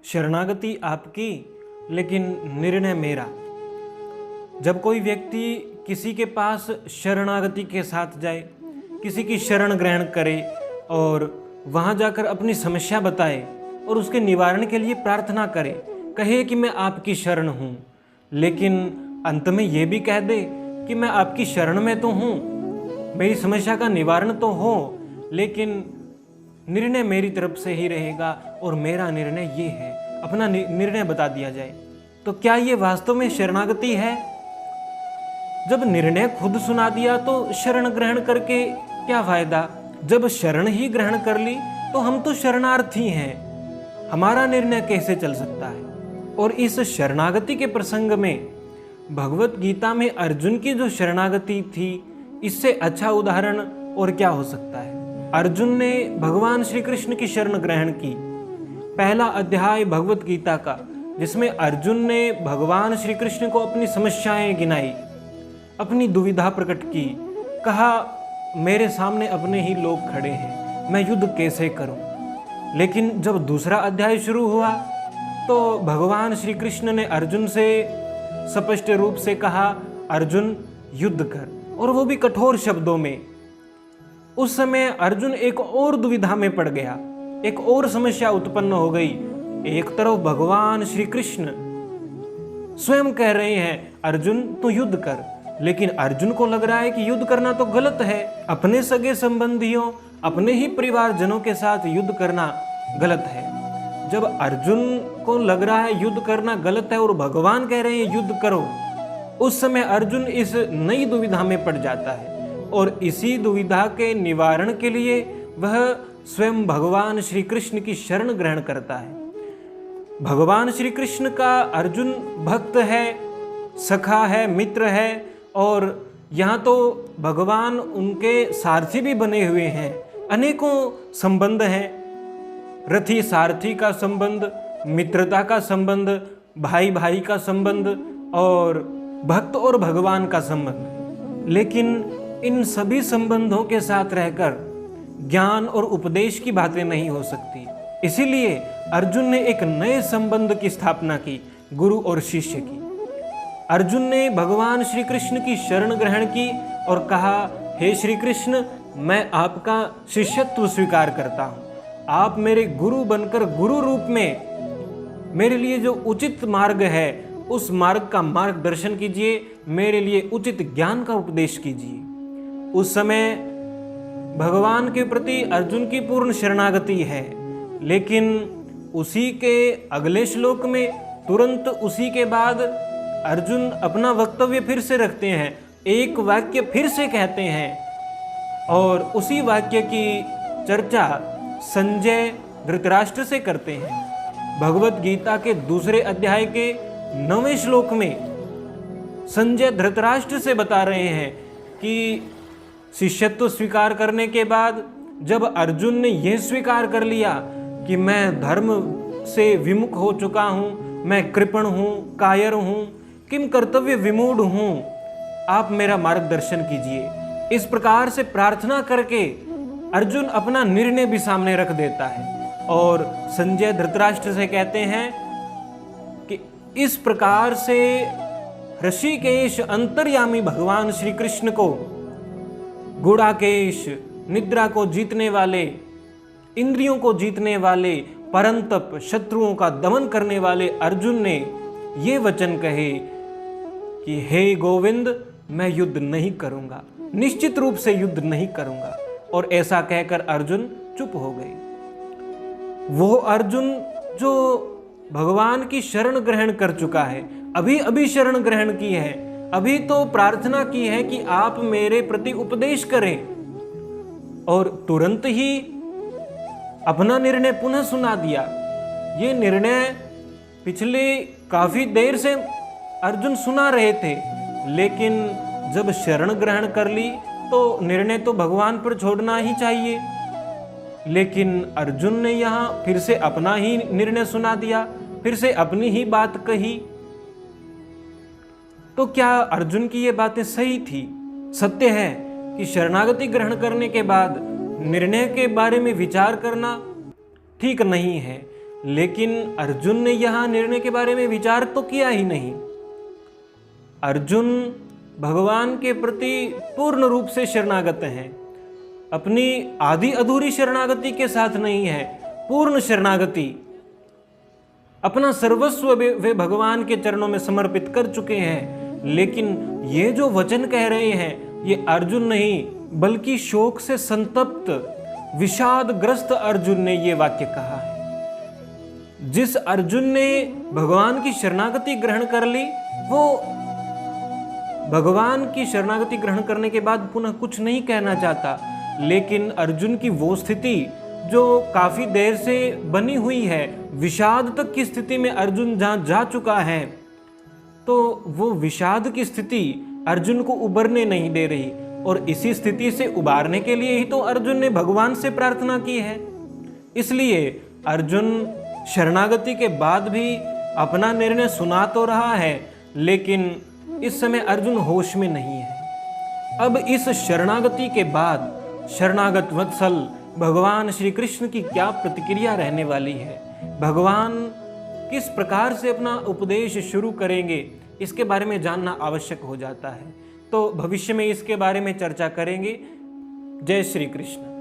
शरणागति आपकी लेकिन निर्णय मेरा। जब कोई व्यक्ति किसी के पास शरणागति के साथ जाए, किसी की शरण ग्रहण करे और वहाँ जाकर अपनी समस्या बताए और उसके निवारण के लिए प्रार्थना करे, कहे कि मैं आपकी शरण हूँ, लेकिन अंत में ये भी कह दे कि मैं आपकी शरण में तो हूँ, मेरी समस्या का निवारण तो हो, लेकिन निर्णय मेरी तरफ से ही रहेगा और मेरा निर्णय ये है, अपना निर्णय बता दिया जाए, तो क्या ये वास्तव में शरणागति है? जब निर्णय खुद सुना दिया तो शरण ग्रहण करके क्या फायदा? जब शरण ही ग्रहण कर ली तो हम तो शरणार्थी हैं, हमारा निर्णय कैसे चल सकता है? और इस शरणागति के प्रसंग में भगवत गीता में अर्जुन की जो शरणागति थी, इससे अच्छा उदाहरण और क्या हो सकता है? अर्जुन ने भगवान श्री कृष्ण की शरण ग्रहण की। पहला अध्याय भगवत गीता का, जिसमें अर्जुन ने भगवान श्री कृष्ण को अपनी समस्याएं गिनाई, अपनी दुविधा प्रकट की, कहा मेरे सामने अपने ही लोग खड़े हैं, मैं युद्ध कैसे करूं? लेकिन जब दूसरा अध्याय शुरू हुआ तो भगवान श्री कृष्ण ने अर्जुन से स्पष्ट रूप से कहा, अर्जुन युद्ध कर, और वो भी कठोर शब्दों में। उस समय अर्जुन एक और दुविधा में पड़ गया, एक और समस्या उत्पन्न हो गई। एक तरफ भगवान श्री कृष्ण स्वयं कह रहे हैं अर्जुन तू युद्ध कर, लेकिन अर्जुन को लग रहा है कि युद्ध करना तो गलत है, अपने सगे संबंधियों, अपने ही परिवारजनों के साथ युद्ध करना गलत है। जब अर्जुन को लग रहा है युद्ध करना गलत है और भगवान कह रहे हैं युद्ध करो, उस समय अर्जुन इस नई दुविधा में पड़ जाता है और इसी दुविधा के निवारण के लिए वह स्वयं भगवान श्री कृष्ण की शरण ग्रहण करता है। भगवान श्री कृष्ण का अर्जुन भक्त है, सखा है, मित्र है, और यहाँ तो भगवान उनके सारथी भी बने हुए हैं। अनेकों संबंध हैं, रथी सारथी का संबंध, मित्रता का संबंध, भाई भाई का संबंध और भक्त और भगवान का संबंध। लेकिन इन सभी संबंधों के साथ रहकर ज्ञान और उपदेश की बातें नहीं हो सकती। इसीलिए अर्जुन ने एक नए संबंध की स्थापना की, गुरु और शिष्य की। अर्जुन ने भगवान श्री कृष्ण की शरण ग्रहण की और कहा, हे श्री कृष्ण, मैं आपका शिष्यत्व स्वीकार करता हूँ, आप मेरे गुरु बनकर गुरु रूप में मेरे लिए जो उचित मार्ग है उस मार्ग का मार्गदर्शन कीजिए, मेरे लिए उचित ज्ञान का उपदेश कीजिए। उस समय भगवान के प्रति अर्जुन की पूर्ण शरणागति है, लेकिन उसी के अगले श्लोक में तुरंत उसी के बाद अर्जुन अपना वक्तव्य फिर से रखते हैं, एक वाक्य फिर से कहते हैं और उसी वाक्य की चर्चा संजय धृतराष्ट्र से करते हैं। भगवत गीता के दूसरे अध्याय के 9वें श्लोक में संजय धृतराष्ट्र से बता रहे हैं कि शिष्यत्व स्वीकार करने के बाद जब अर्जुन ने यह स्वीकार कर लिया कि मैं धर्म से विमुख हो चुका हूँ, मैं कृपण हूँ, कायर हूँ, किम कर्तव्य विमूढ़ हूँ, आप मेरा मार्गदर्शन कीजिए, इस प्रकार से प्रार्थना करके अर्जुन अपना निर्णय भी सामने रख देता है और संजय धृतराष्ट्र से कहते हैं कि इस प्रकार से ऋषिकेश अंतर्यामी भगवान श्री कृष्ण को, गुड़ाकेश, निद्रा को जीतने वाले, इंद्रियों को जीतने वाले, परंतप शत्रुओं का दमन करने वाले अर्जुन ने ये वचन कहे कि हे गोविंद, मैं युद्ध नहीं करूंगा, निश्चित रूप से युद्ध नहीं करूंगा। और ऐसा कहकर अर्जुन चुप हो गए। वो अर्जुन जो भगवान की शरण ग्रहण कर चुका है, अभी अभी शरण ग्रहण की है, अभी तो प्रार्थना की है कि आप मेरे प्रति उपदेश करें, और तुरंत ही अपना निर्णय पुनः सुना दिया। ये निर्णय पिछले काफी देर से अर्जुन सुना रहे थे, लेकिन जब शरण ग्रहण कर ली तो निर्णय तो भगवान पर छोड़ना ही चाहिए। लेकिन अर्जुन ने यहाँ फिर से अपना ही निर्णय सुना दिया, फिर से अपनी ही बात कही। तो क्या अर्जुन की ये बातें सही थी? सत्य है कि शरणागति ग्रहण करने के बाद निर्णय के बारे में विचार करना ठीक नहीं है, लेकिन अर्जुन ने यहाँ निर्णय के बारे में विचार तो किया ही नहीं। अर्जुन भगवान के प्रति पूर्ण रूप से शरणागत हैं, अपनी आधी अधूरी शरणागति के साथ नहीं है, पूर्ण शरणागति, अपना सर्वस्व वे भगवान के चरणों में समर्पित कर चुके हैं। लेकिन ये जो वचन कह रहे हैं, ये अर्जुन नहीं बल्कि शोक से संतप्त विषादग्रस्त अर्जुन ने ये वाक्य कहा है। जिस अर्जुन ने भगवान की शरणागति ग्रहण कर ली, वो भगवान की शरणागति ग्रहण करने के बाद पुनः कुछ नहीं कहना चाहता। लेकिन अर्जुन की वो स्थिति जो काफी देर से बनी हुई है, विषाद तक की स्थिति में अर्जुन जहां जा चुका है, तो वो विषाद की स्थिति अर्जुन को उबरने नहीं दे रही। और इसी स्थिति से उबारने के लिए ही तो अर्जुन ने भगवान से प्रार्थना की है। इसलिए अर्जुन शरणागति के बाद भी अपना निर्णय सुना तो रहा है, लेकिन इस समय अर्जुन होश में नहीं है। अब इस शरणागति के बाद शरणागत वत्सल भगवान श्री कृष्ण की क्या प्रतिक्रिया रहने वाली है, भगवान किस प्रकार से अपना उपदेश शुरू करेंगे, इसके बारे में जानना आवश्यक हो जाता है। तो भविष्य में इसके बारे में चर्चा करेंगे। जय श्री कृष्ण।